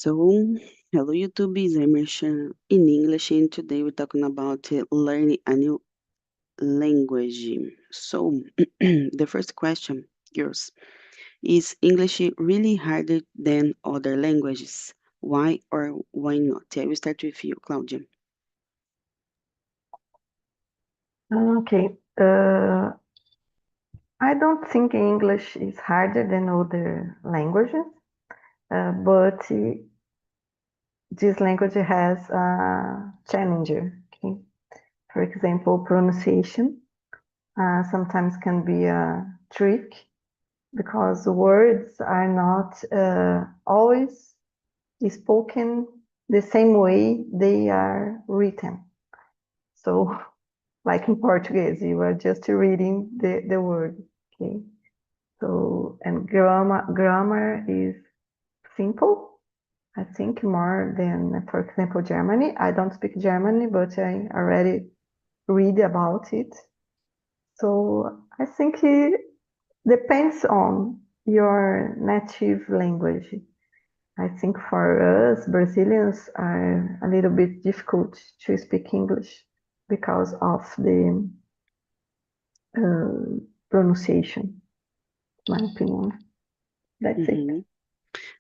So, hello YouTube, it's Immersion in English, and today we're talking about learning a new language. So, the first question, yours, is English really harder than other languages? Why or why not? I will start with you, Claudia. Okay. I don't think English is harder than other languages, but this language has a challenger. Okay. For example, pronunciation sometimes can be a trick because words are not always spoken the same way they are written. So, like in Portuguese, you are just reading the word. Okay. So, and grammar is simple, I think, more than, for example, Germany. I don't speak German, but I already read about it. So I think it depends on your native language. I think for us, Brazilians are a little bit difficult to speak English because of the pronunciation, my opinion. That's it. Mhm.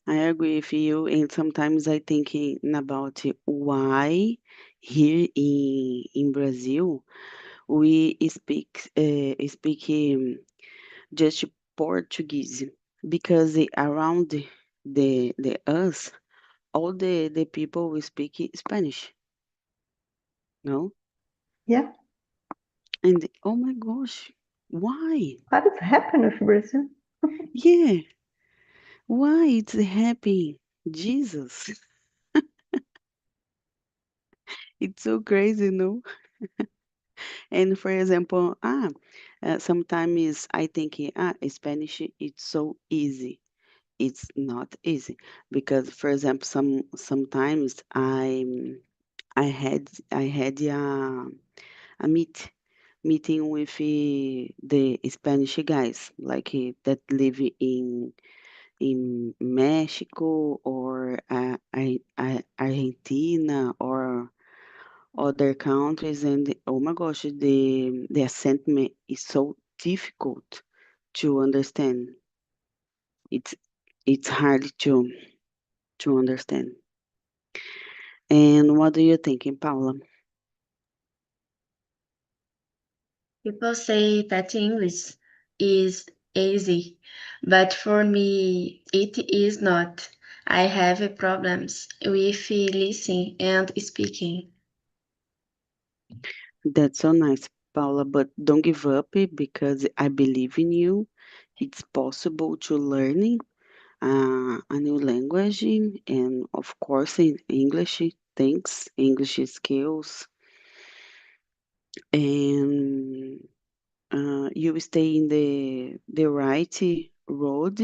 I agree with you, and sometimes I thinking about why here in Brazil we speak just Portuguese because around the us all the people will speak Spanish, no? Yeah. And oh my gosh, why? What is happening with Brazil? Yeah, why it's happening? Jesus, it's so crazy, no? And for example, sometimes I think Spanish it's so easy. It's not easy because, for example, sometimes I had a meeting with the Spanish guys like that live in Mexico or Argentina or other countries, and oh my gosh, the accent is so difficult to understand. It's it's hard to understand. And what do you think, Paula? People say that English is easy, but for me it is not. I have problems with listening and speaking. That's so nice, Paula, but don't give up because I believe in you. It's possible to learn a new language and of course in English things, English skills, and you stay in the right road.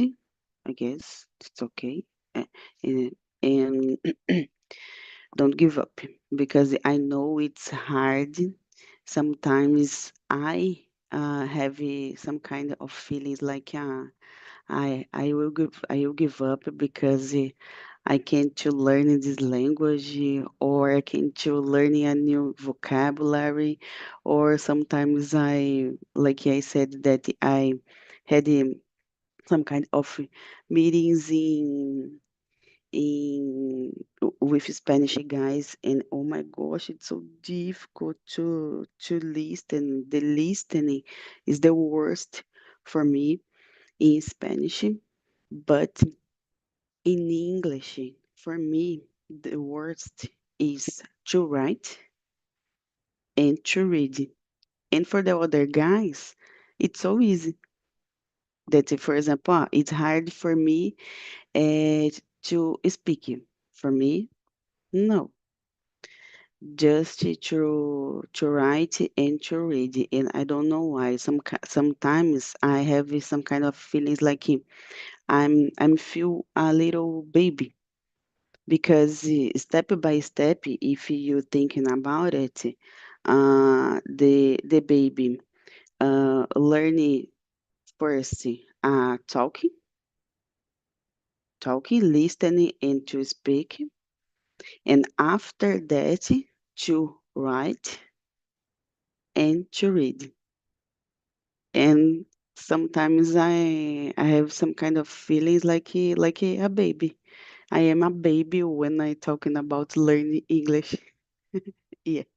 I guess it's okay. Uh, and and don't give up because I know it's hard. Sometimes I have some kind of feelings like I will give up because I can't to learn this language or I can't to learn a new vocabulary or sometimes like I said that I had some kind of meetings in with Spanish guys, and oh my gosh, it's so difficult to listen. The listening is the worst for me in Spanish, but in English, for me, the worst is to write and to read. And for the other guys, it's so easy. That, for example, it's hard for me to speak. For me, no. Just to write and to read, and I don't know why. Sometimes I have some kind of feelings like I'm feel a little baby because step by step, if you thinking about it, the baby learning first talking, talking, listening, and to speak. And after that, to write and to read. And sometimes I have some kind of feelings like a baby. I am a baby when I talking about learning English yet,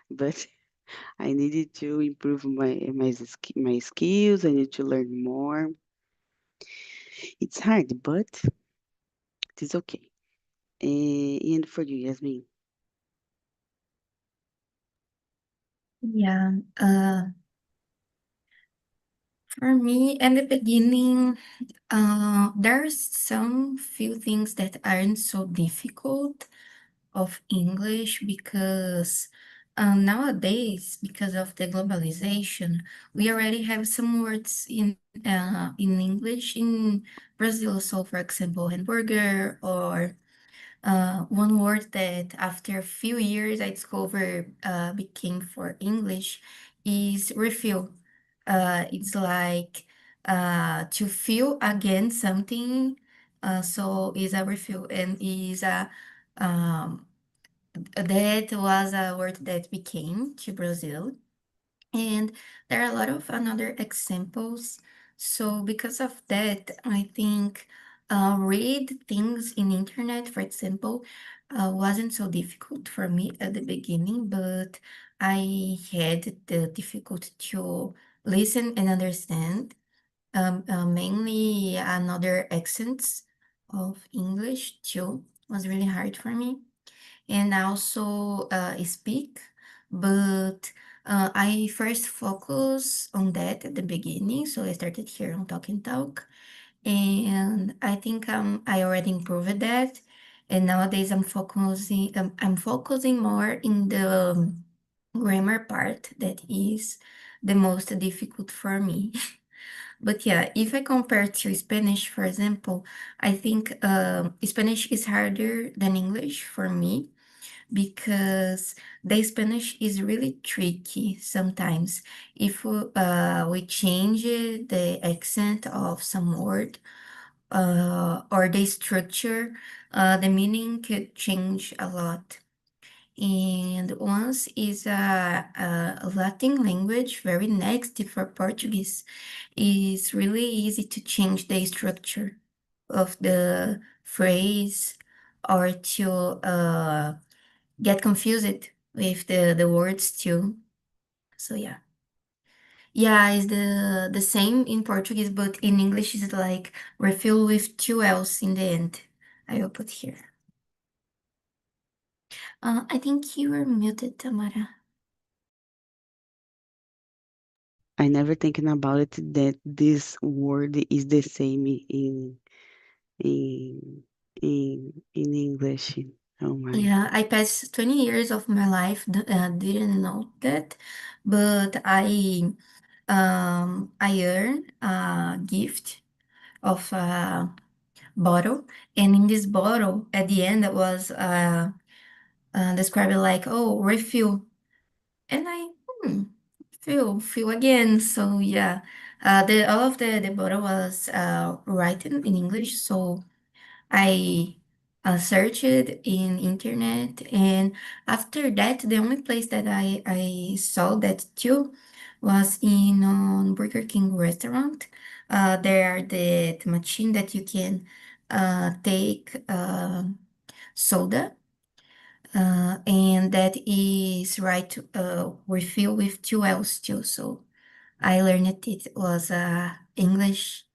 but I needed to improve my skills. I need to learn more. It's hard, but it is okay. And for you, Yasmin, Yeah, for me, in the beginning, there's some few things that aren't so difficult of English because nowadays, because of the globalization, we already have some words in English in Brazil. So, for example, hamburger or one word that after a few years I discovered became for English is refill. It's like to feel again something. So is a refill and is a um, that was a word that became to Brazil. And there are a lot of another examples. So because of that, I think read things in internet, for example, wasn't so difficult for me at the beginning, but I had the difficulty to listen and understand, mainly another accents of English too was really hard for me and also speak. But I first focus on that at the beginning, so I started here on Talk and Talk, and I think I already improved that. And nowadays I'm focusing more in the grammar part that is the most difficult for me. But yeah, if I compare to Spanish, for example, I think Spanish is harder than English for me because the Spanish is really tricky sometimes. If we change the accent of some word or the structure, the meaning could change a lot. And once is a Latin language, very next for Portuguese, is really easy to change the structure of the phrase or to get confused with the words too. So yeah. Yeah, it's the same in Portuguese, but in English it's like refill with two L's in the end. I will put here. I think you were muted, Tamara. I never thinking about it that this word is the same in in English. Oh my. Yeah, I passed 20 years of my life, didn't know that, but I earned a gift of a bottle, and in this bottle, at the end, it was described like, oh, refill. And feel again. So yeah, the all of the bottle was written in English. So I searched it in internet, and after that, the only place that I saw that too was in Burger King restaurant. There are the machine that you can take soda and that is right refill with two L's too. So I learned it was a English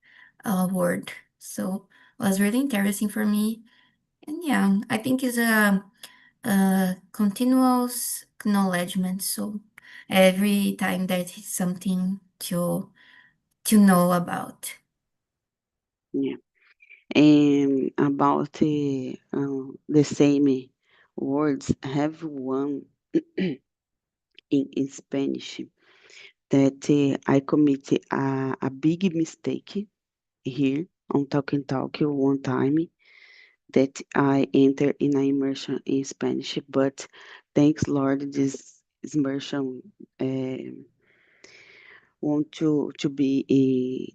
word. So it was really interesting for me. And yeah, I think it's a continuous acknowledgement. So every time that is something to know about. Yeah. And about the same words, I have one in Spanish that I committed a big mistake here on Talk and Talk one time that I entered in an immersion in Spanish, but thanks Lord, this immersion want to be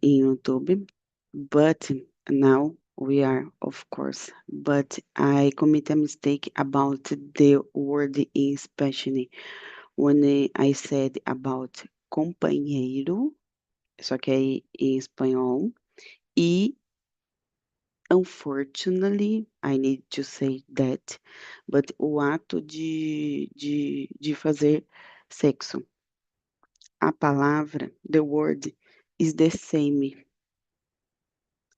in YouTube, but now. We are, of course, but I commit a mistake about the word in Spanish when I said about companheiro, só que aí em espanhol, e unfortunately, I need to say that, but o ato de fazer sexo. A palavra, the word, is the same.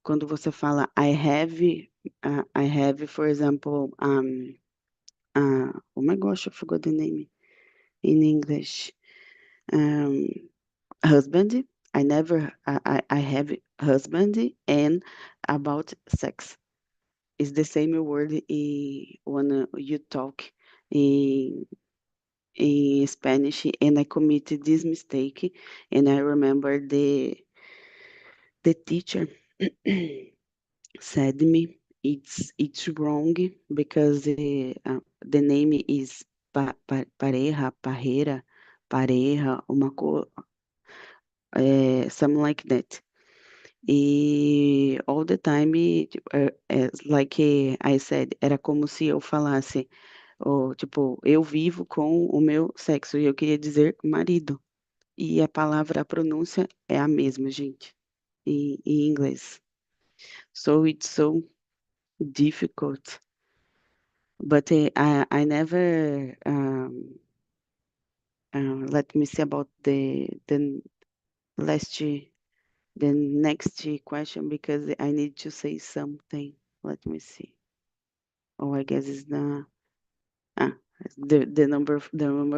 Quando você fala I have, for example, oh my gosh, I forgot the name in English. Um, husband. I never, I have husband and about sex. It's the same word when you talk in, in Spanish, and I committed this mistake, and I remember the teacher said me it's wrong because the name is pareja, something like that. E all the time, like I said, era como se eu falasse, tipo, eu vivo com o meu sexo e eu queria dizer marido. E a palavra, a pronúncia é a mesma, gente, em inglês. So it's so difficult. But I never let me see about the last the next question because I need to say something. Let me see. Oh, I guess it's ah, the number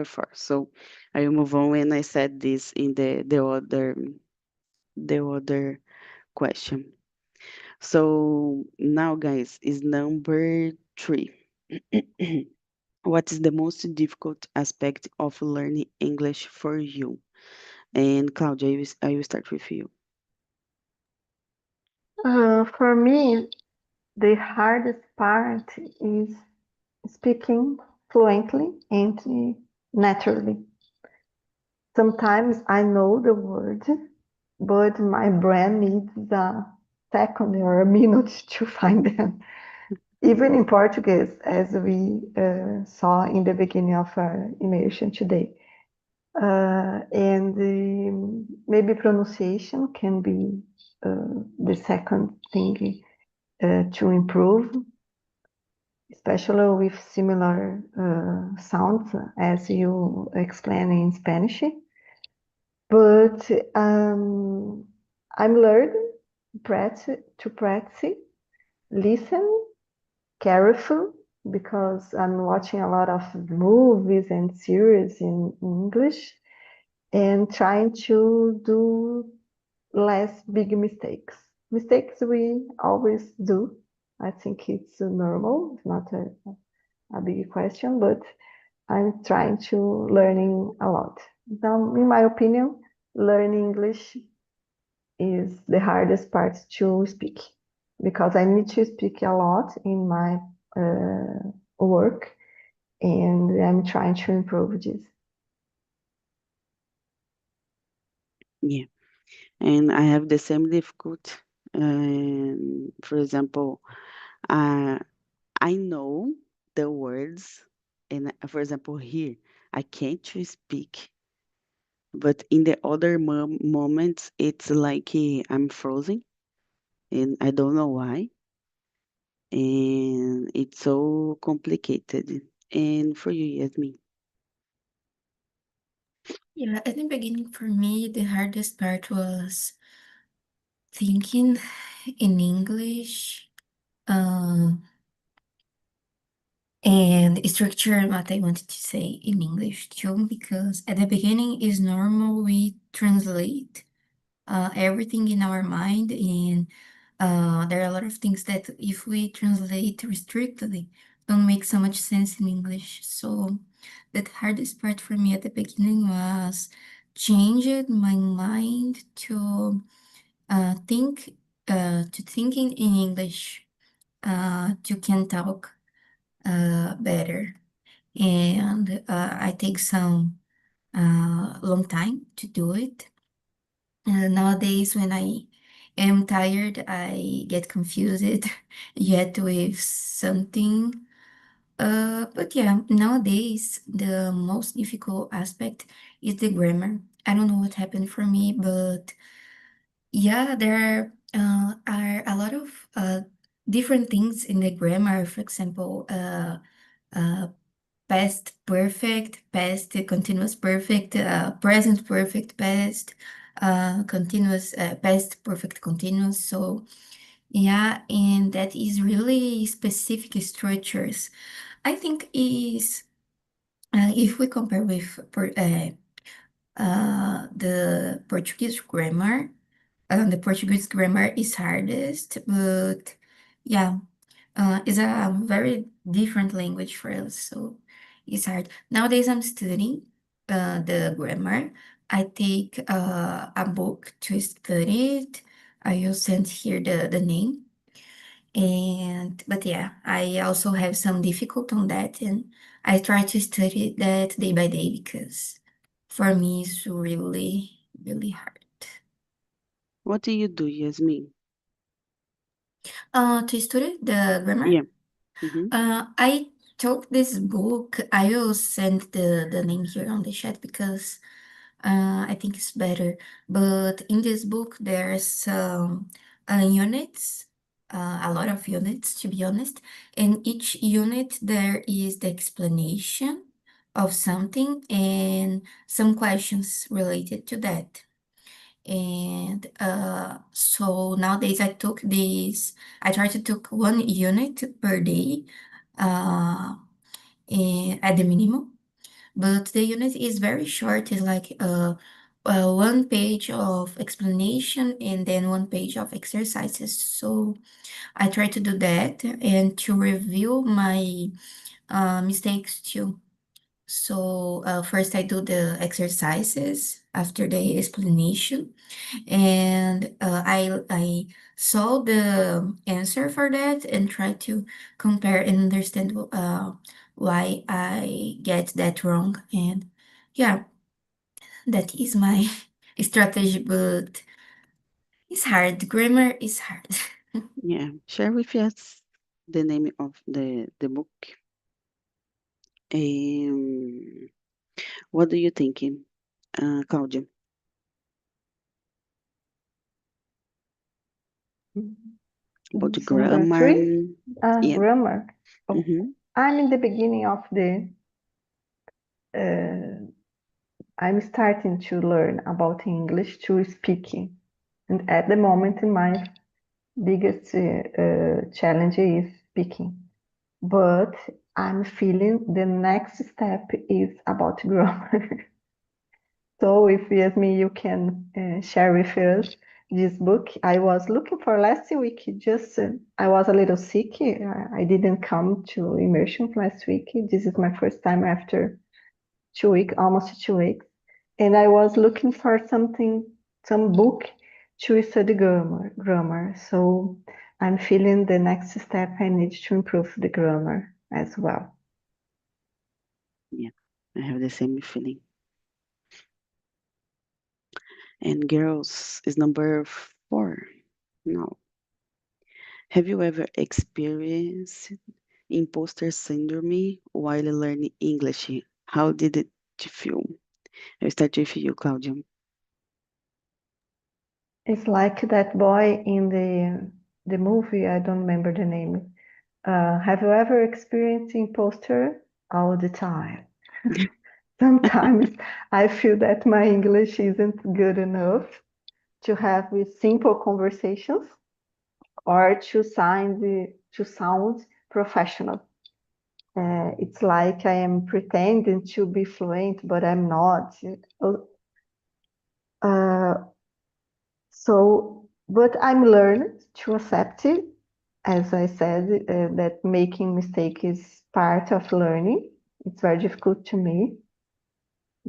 4. So I move on and I said this in the other question. So now, guys, is number 3. What is the most difficult aspect of learning English for you? And Claudia, I will start with you. For me, the hardest part is speaking fluently and naturally. Sometimes I know the word, but my brain needs a second or a minute to find them. Even in Portuguese, as we saw in the beginning of our immersion today. And maybe pronunciation can be the second thing to improve, especially with similar sounds as you explain in Spanish. But I'm learning to practice, listen careful, because I'm watching a lot of movies and series in English and trying to do less big mistakes. Mistakes we always do. I think it's normal. It's not a big question, but I'm trying to learning a lot. Now, in my opinion, learning English is the hardest part to speak because I need to speak a lot in my work, and I'm trying to improve this. Yeah, and I have the same difficulty. For example, uh, I know the words, and for example, here I can't speak, but in the other moments, it's like I'm frozen, and I don't know why, and it's so complicated. And for you, Yasmin. Yeah, at the beginning for me, the hardest part was thinking in English, uh, and structure what I wanted to say in English too, because at the beginning is normal we translate everything in our mind, and there are a lot of things that if we translate restrictedly don't make so much sense in English. So the hardest part for me at the beginning was changing my mind to think to thinking in English to can talk better. And I take some long time to do it. Nowadays, when I am tired, I get confused yet with something. But yeah, nowadays the most difficult aspect is the grammar. I don't know what happened for me, but yeah, there are a lot of different things in the grammar. For example, uh, past perfect, past continuous perfect, present perfect past, continuous past perfect continuous. So yeah, and that is really specific structures. I think is if we compare with the Portuguese grammar, the Portuguese grammar is hardest, but yeah, it's a very different language for us, so it's hard. Nowadays, I'm studying the grammar. I take a book to study it. I will send here the name. And but yeah, I also have some difficulty on that, and I try to study that day by day because for me it's really, really hard. What do you do, Yasmin? To study the grammar, Yeah. Mm-hmm. I took this book. I will send the name here on the chat because I think it's better. But in this book, there's some units, a lot of units, to be honest. And each unit, there is the explanation of something and some questions related to that. And so nowadays I try to take one unit per day at the minimum, but the unit is very short. It's like one page of explanation and then one page of exercises. So I try to do that and to review my mistakes too. So first I do the exercises after the explanation, and I saw the answer for that and try to compare and understand why I get that wrong. And yeah, that is my strategy, but it's hard. Grammar is hard. Yeah. Share with us the name of the book. What do you think, Claudia, about the It's number grammar? 3, Yeah. grammar. Oh, Mm-hmm. I'm in the beginning of I'm starting to learn about English to speaking. And at the moment, my biggest challenge is speaking. But I'm feeling the next step is about grammar. So if Yasmin, you can share with us this book. I was looking for last week, just I was a little sick. I didn't come to immersion last week. This is my first time after 2 weeks, almost 2 weeks. And I was looking for some book to study grammar. So I'm feeling the next step I need to improve the grammar as well. Yeah. I have the same feeling. And girls is number 4. Now, have you ever experienced imposter syndrome while learning English? How did it feel? I'll start with you, Claudia. It's like that boy in the movie, I don't remember the name. Have you ever experienced imposter all the time? Sometimes I feel that my English isn't good enough to have with simple conversations or to sound professional. It's like I am pretending to be fluent, but I'm not. Uh, but I'm learning to accept it. As I said, that making mistake is part of learning. It's very difficult to me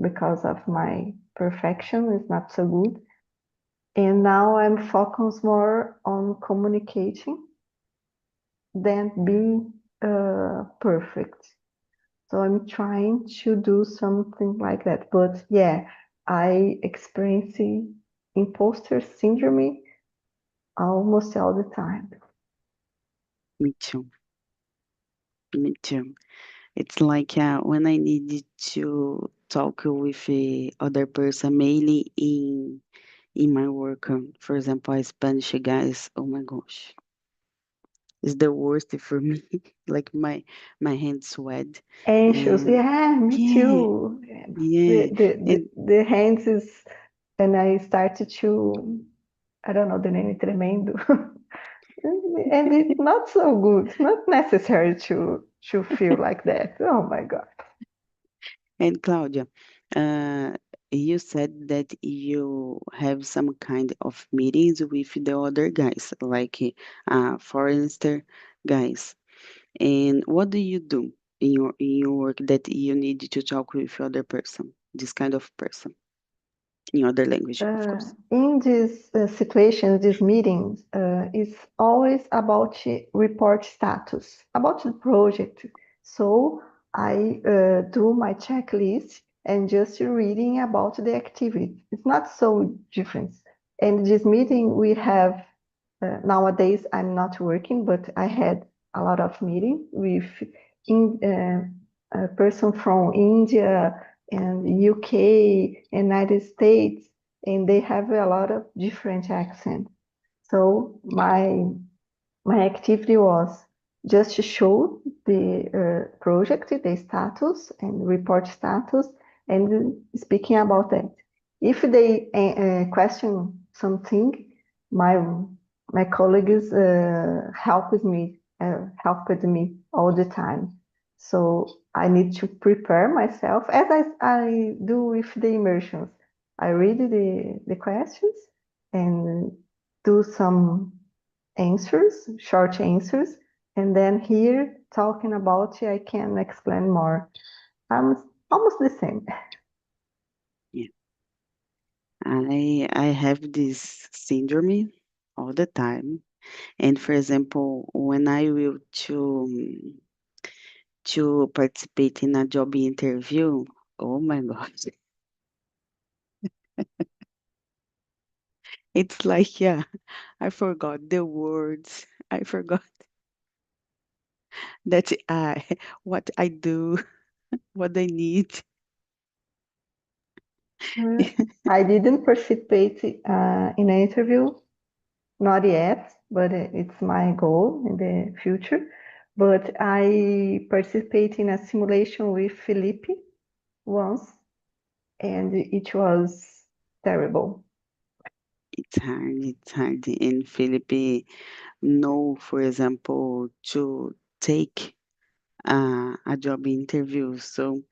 because of my perfection is not so good. And now I'm focused more on communicating than being perfect. So I'm trying to do something like that. But yeah, I experience imposter syndrome almost all the time. Me too. Me too. It's like when I needed to talk with a other person, mainly in my work. For example, Spanish guys. Oh my gosh, it's the worst for me. Like my hands sweat, Anxious, and yeah, me yeah, too. yeah, and The hands is, and I started to, I don't know the name, tremendo. And it's not so good. It's not necessary to feel like that. Oh my God. and Claudia, uh, you said that you have some kind of meetings with the other guys, like for instance, guys. And what do you do in your work that you need to talk with other person, this kind of person, in other language, of course? In these situations, these meetings, it's always about report status, about the project. So I do my checklist and just reading about the activity. It's not so different. And this meeting we have nowadays, I'm not working, but I had a lot of meetings with a person from India and UK, United States, and they have a lot of different accents. So my activity was just to show the project, the status and report status, and speaking about that. If they question something, my my colleagues helped me all the time. So I need to prepare myself as I do with the immersions. I read the questions and do some answers, short answers, and then here talking about it, I can explain more. I'm almost the same. Yeah, I have this syndrome all the time. And for example, when I will to participate in a job interview, oh my gosh, it's like I forgot the words. I forgot that I what I do, what I need. I didn't participate in an interview, not yet, but it's my goal in the future. But I participated in a simulation with Felipe once, and it was terrible. It's hard. It's hard. In Philippines, no, for example, to take a job interview. So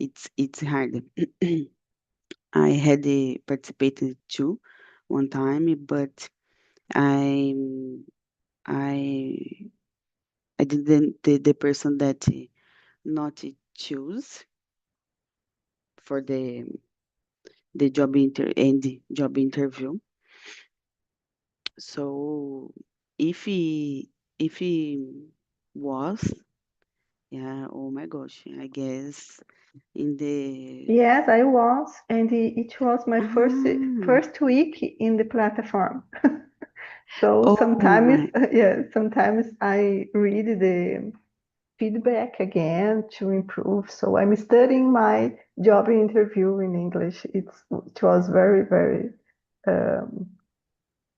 it's hard. I had participated too one time, but I I I didn't the person that not choose for the job interview. So if he was, yeah, oh my gosh, I guess in the Yes, I was, and it was my ah first week in the platform. So oh sometimes, my yeah, sometimes I read the feedback again to improve. So I'm studying my job interview in English. It was very um,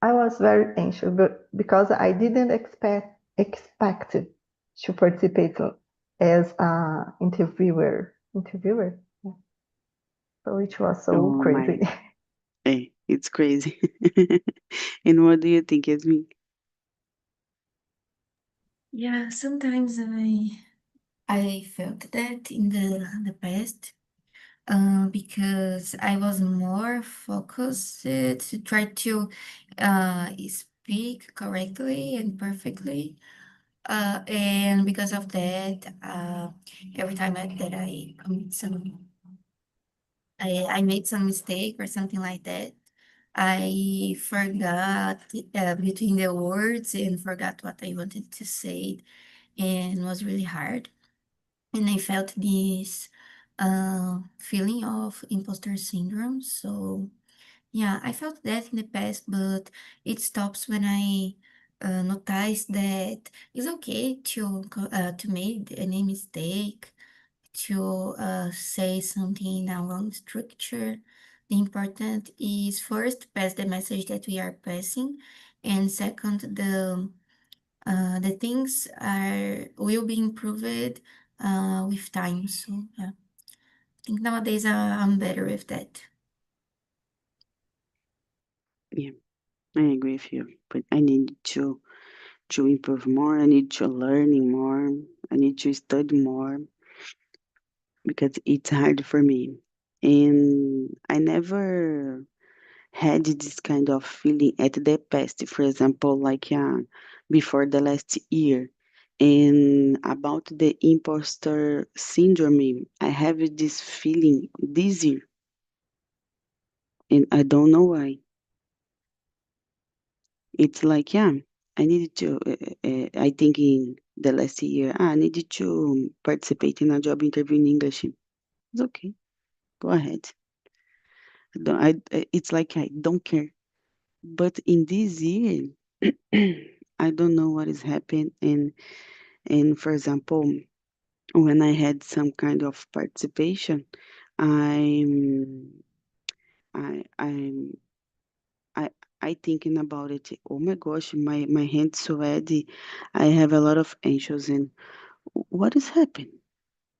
I was very anxious, but because I didn't expect to participate as a interviewer. Yeah. So it was so oh my, crazy. it's crazy. And what do you think, Yasmin? Yeah, sometimes I felt that in the past, because I was more focused to try to speak correctly and perfectly. And because of that, every time that I commit I made some mistake or something like that, I forgot between the words and forgot what I wanted to say, and was really hard. And I felt this feeling of imposter syndrome. So Yeah, I felt that in the past, but it stops when I notice that it's okay to make any mistake, to say something in a wrong structure. The important is first pass the message that we are passing, and second the things are will be improved with time. So yeah, I think nowadays I'm better with that. Yeah, I agree with you. But I need to improve more. I need to learning more. I need to study more because it's hard for me. And I never had this kind of feeling at the past. For example, like before the last year. And about the imposter syndrome, I have this feeling this year, and I don't know why. It's like, I needed to, I think in the last year, I needed to participate in a job interview in English. It's okay, go ahead. It's like I don't care. But in this year, I don't know what is happening. And for example, when I had some kind of participation, I'm, I'm, I thinking about it. Oh my gosh, my hands sweaty. I have a lot of anxious and what is happening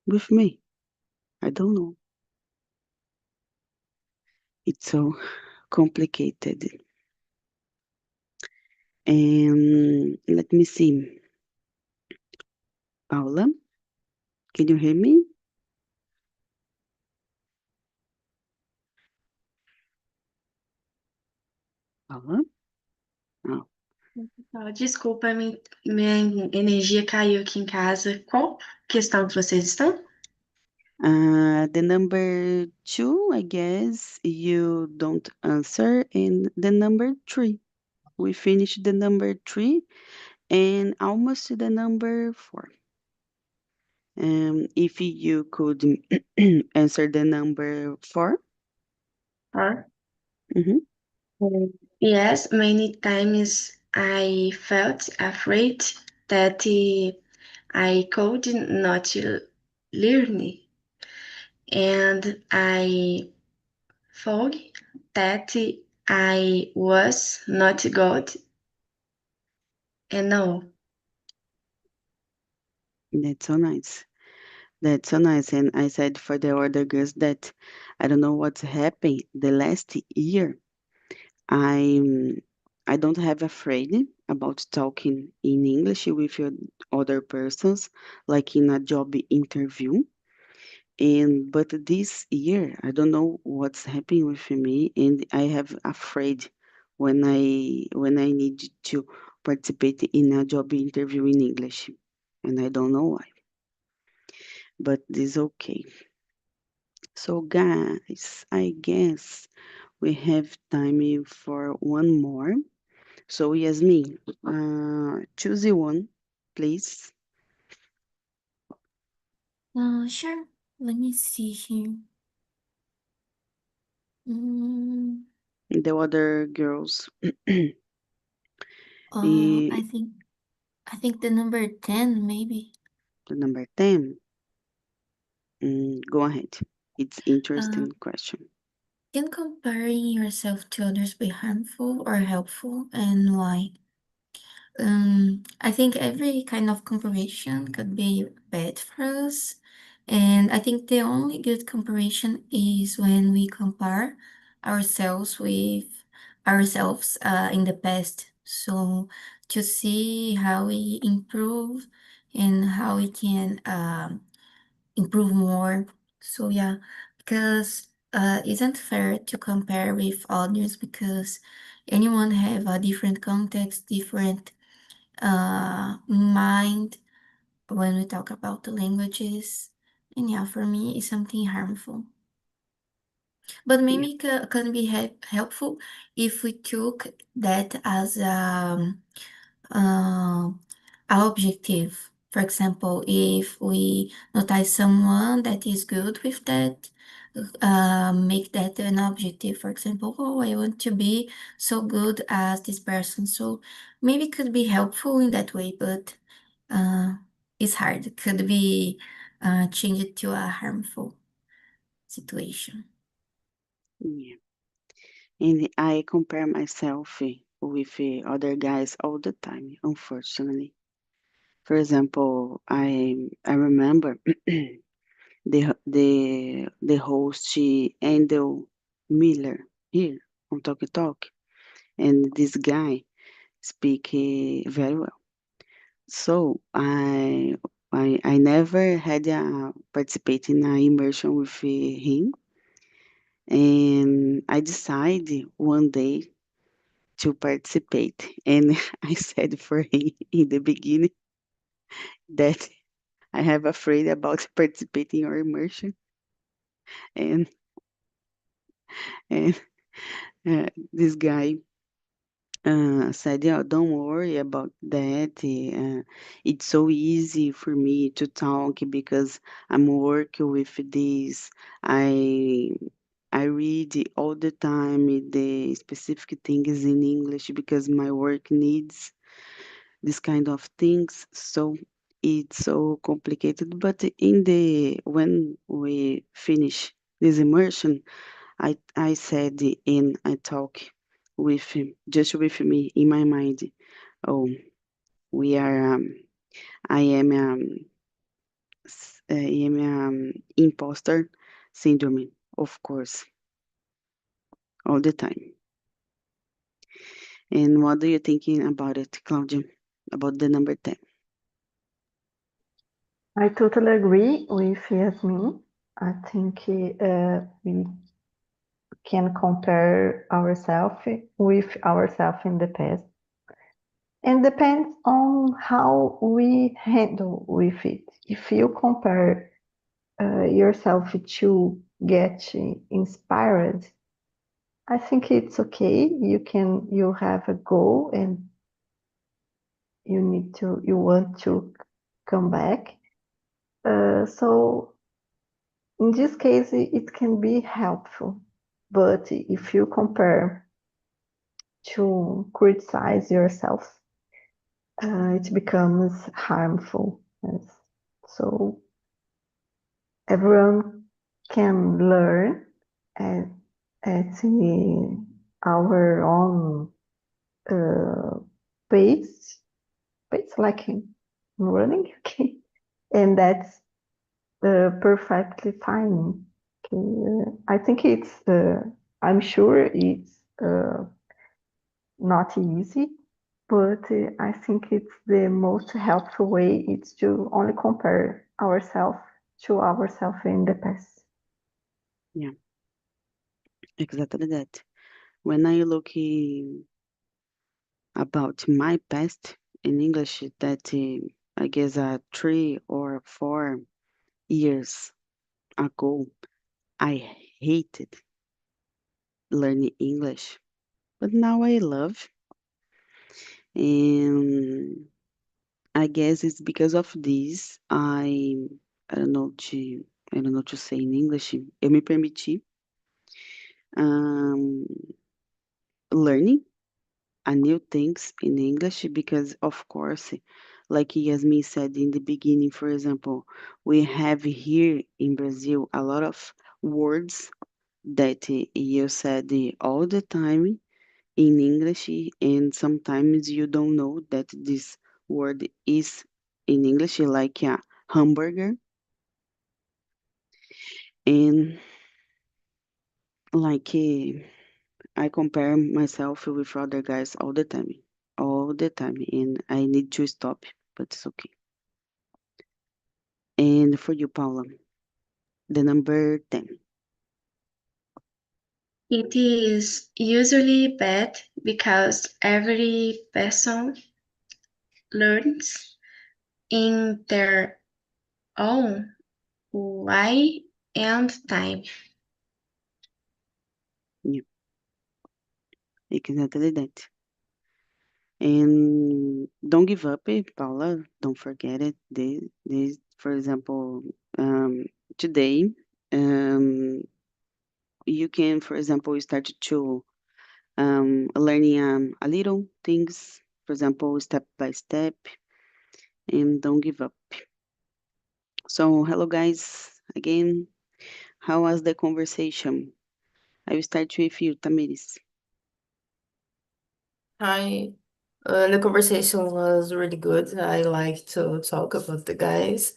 with me? I don't know. It's so complicated. And let me see. Paula, can you hear me? Paula? Oh. Desculpa, minha energia caiu aqui em casa. Qual questão que vocês estão? The number two, I guess you don't answer. And the number three. We finished the number three and almost the number four. If you could answer the number four. Huh? Mm-hmm. Yes, many times I felt afraid that I could not learn, and I thought that I was not good enough. That's so nice. That's so nice. And I said for the other girls that I don't know what's happened. The last year, I'm I don't have afraid about talking in English with other persons, like in a job interview. And but this year, I don't know what's happening with me, and I have afraid when I need to participate in a job interview in English, and I don't know why, but this okay. So guys, I guess we have time for one more. So Yasmin, choose one, please. Sure. Let me see here. Mm, The other girls, eh, I think the number 10 maybe. the number 10. Go ahead. It's Uh, interesting question. can comparing yourself to others be harmful or helpful, and why? I think every kind of comparison could be bad for us. And I think the only good comparison is when we compare ourselves with ourselves in the past. So to see how we improve and how we can improve more. So yeah, because isn't fair to compare with others because anyone have a different context, different mind when we talk about the languages. And yeah, for me, it's something harmful. But Yeah, maybe can be helpful if we took that as uh, our objective. For example, if we notice someone that is good with that, make that an objective. For example, oh, I want to be so good as this person. So maybe it could be helpful in that way, but it's hard. It could be changed to a harmful situation. Yeah. And I compare myself with other guys all the time, unfortunately. For example, I remember the host Andel Miller here on Talk Talk, and this guy speak very well. So I never had a participate in an immersion with him, and I decided one day to participate, and I said for him in the beginning that I have afraid about participating or immersion, and and this guy said, "Yeah, don't worry about that. It's so easy for me to talk because I'm working with this. I I read all the time the specific things in English because my work needs this kind of things. So it's so complicated. But in the when we finish this immersion, I said and I talk with him, just with me in my mind. Oh, we are. I am imposter syndrome, of course, all the time. And what do you thinking about it, Claudia? About the number 10? I totally agree with Yasmin. I think we can compare ourselves with ourselves in the past, and depends on how we handle with it. If you compare yourself to get inspired, I think it's okay. You have a goal and you want to come back. So in this case, it can be helpful. But if you compare to criticize yourself, it becomes harmful. Yes. So everyone can learn at, at our own uh, pace, like in running, okay, and that's perfectly fine. Okay. I think I'm sure it's not easy, but I think it's the most helpful way. It's to only compare ourselves to ourselves in the past. Yeah, exactly that. When I look about my past in English, that I guess 3 or 4 years ago, I hated learning English, but now I love, and I guess it's because of this I don't know to I don't know to say in English. Eu me permiti um, learning a new things in English because, of course, like Yasmin said in the beginning, for example, we have here in Brazil a lot of words that you said all the time in English, and sometimes you don't know that this word is in English, like a hamburger, and like I compare myself with other guys all the time, and I need to stop, but it's okay. And for you, Paula, the number 10. It is usually bad because every person learns in their own way and time. Yeah, exactly that. And don't give up, Paula. Don't forget it. For example, today, um, you can, for example, start to learning a little things, for example, step by step, and don't give up. So, hello guys, again, how was the conversation? I will start with you, Tamiris. Hi. The conversation was really good. I like to talk about the guys.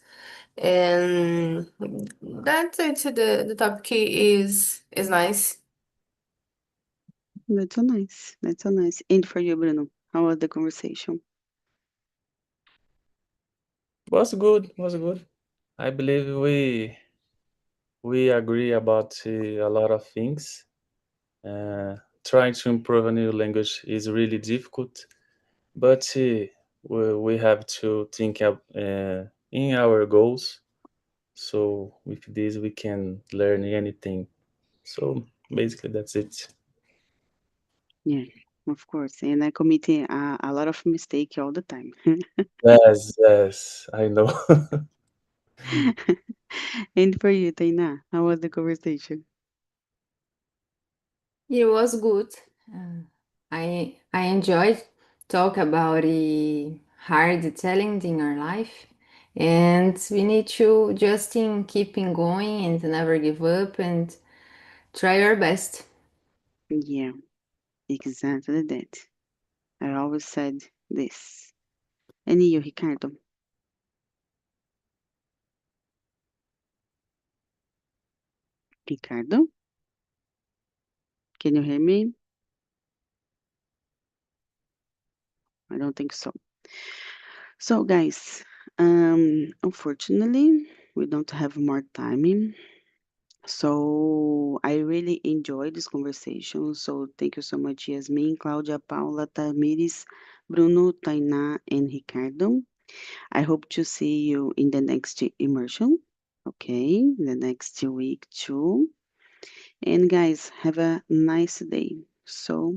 And that's it. The topic is nice. That's so nice. That's so nice. And for you, Bruno, how was the conversation? Was good, was good. I believe we agree about a lot of things. Trying to improve a new language is really difficult, but we have to think in our goals. So with this, we can learn anything. So basically, that's it. Yeah, of course. And I commit a lot of mistake all the time. Yes, yes, I know. And for you, Taina, how was the conversation? It was good. I enjoyed talk about the hard challenge in our life, and we need to just in keeping going and never give up and try our best. Yeah, exactly that. I always said this. And you, Ricardo? Ricardo, can you hear me? I don't think so. So, guys, unfortunately, we don't have more time. So, I really enjoyed this conversation. So, thank you so much, Yasmin, Claudia, Paula, Tamiris, Bruno, Tainá, and Ricardo. I hope to see you in the next immersion. Okay, the next week too. And guys, have a nice day. So,